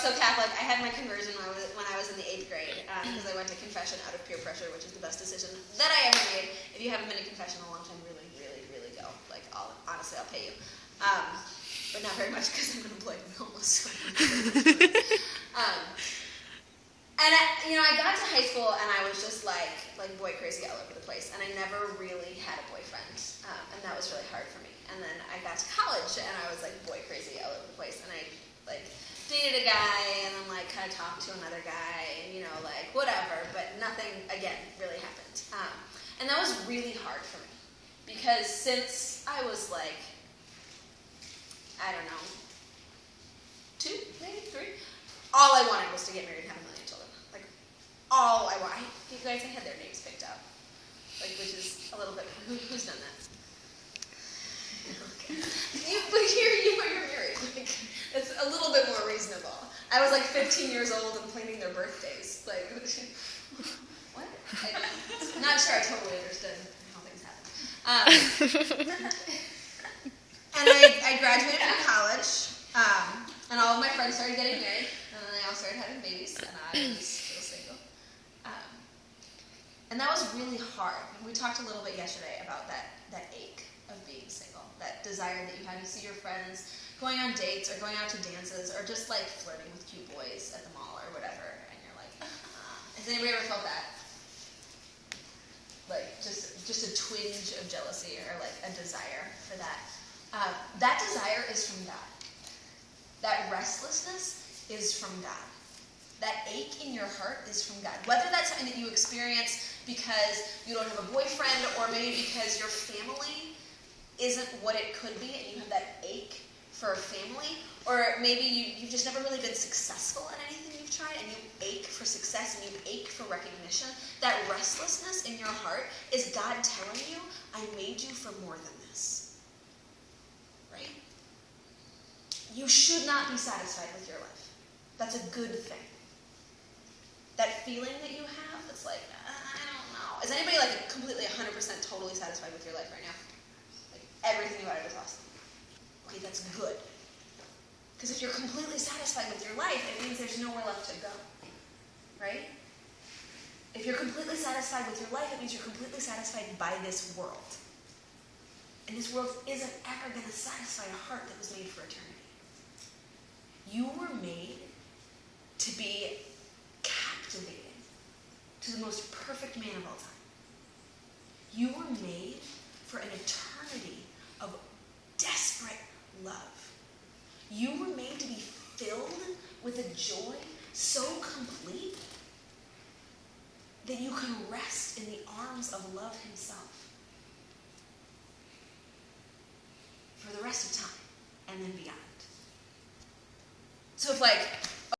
so Catholic. I had my conversion when I was in the 8th grade because I went to confession out of peer pressure, which is the best decision that I ever made. If you haven't been to confession in a long time, really, really, really go. Like, honestly, I'll pay you. But not very much because I'm going to play the homeless. And I got to high school and I was just like boy crazy all over the place, and I never really had a boyfriend, and that was really hard for me. And then I got to college and I was like boy crazy all over the place, and I like dated a guy and then like kind of talked to another guy, and like whatever, but nothing again really happened. And that was really hard for me because since I was like, I don't know, 2, maybe 3, all I wanted was to get married and have a million children. Like, all I wanted. You guys, I had their names picked out. Like, which is a little bit, who's done that? Okay. But you're married. Like, it's a little bit more reasonable. I was like 15 years old and planning their birthdays. Like, what? I'm not sure I totally understood how things happen. And I graduated from college, and all of my friends started getting married, and then they all started having babies, and I was still single. And that was really hard. We talked a little bit yesterday about that ache of being single, that desire that you have. You see your friends going on dates or going out to dances or just like flirting with cute boys at the mall or whatever, and you're like, has anybody ever felt that? Like just a twinge of jealousy or like a desire for that. That desire is from God. That restlessness is from God. That ache in your heart is from God. Whether that's something that you experience because you don't have a boyfriend, or maybe because your family isn't what it could be and you have that ache for a family, or maybe you've just never really been successful at anything you've tried and you ache for success and you ache for recognition. That restlessness in your heart is God telling you, I made you for more than this. Right? You should not be satisfied with your life. That's a good thing. That feeling that you have that's like, I don't know. Is anybody like completely 100% totally satisfied with your life right now? Like everything about it is awesome. Okay, that's good. Because if you're completely satisfied with your life, it means there's nowhere left to go. Right? If you're completely satisfied with your life, it means you're completely satisfied by this world. And this world isn't ever going to satisfy a heart that was made for eternity. You were made to be captivating to the most perfect man of all time. You were made for an eternity of desperate love. You were made to be filled with a joy so complete that you can rest in the arms of love himself for the rest of time and then beyond. So if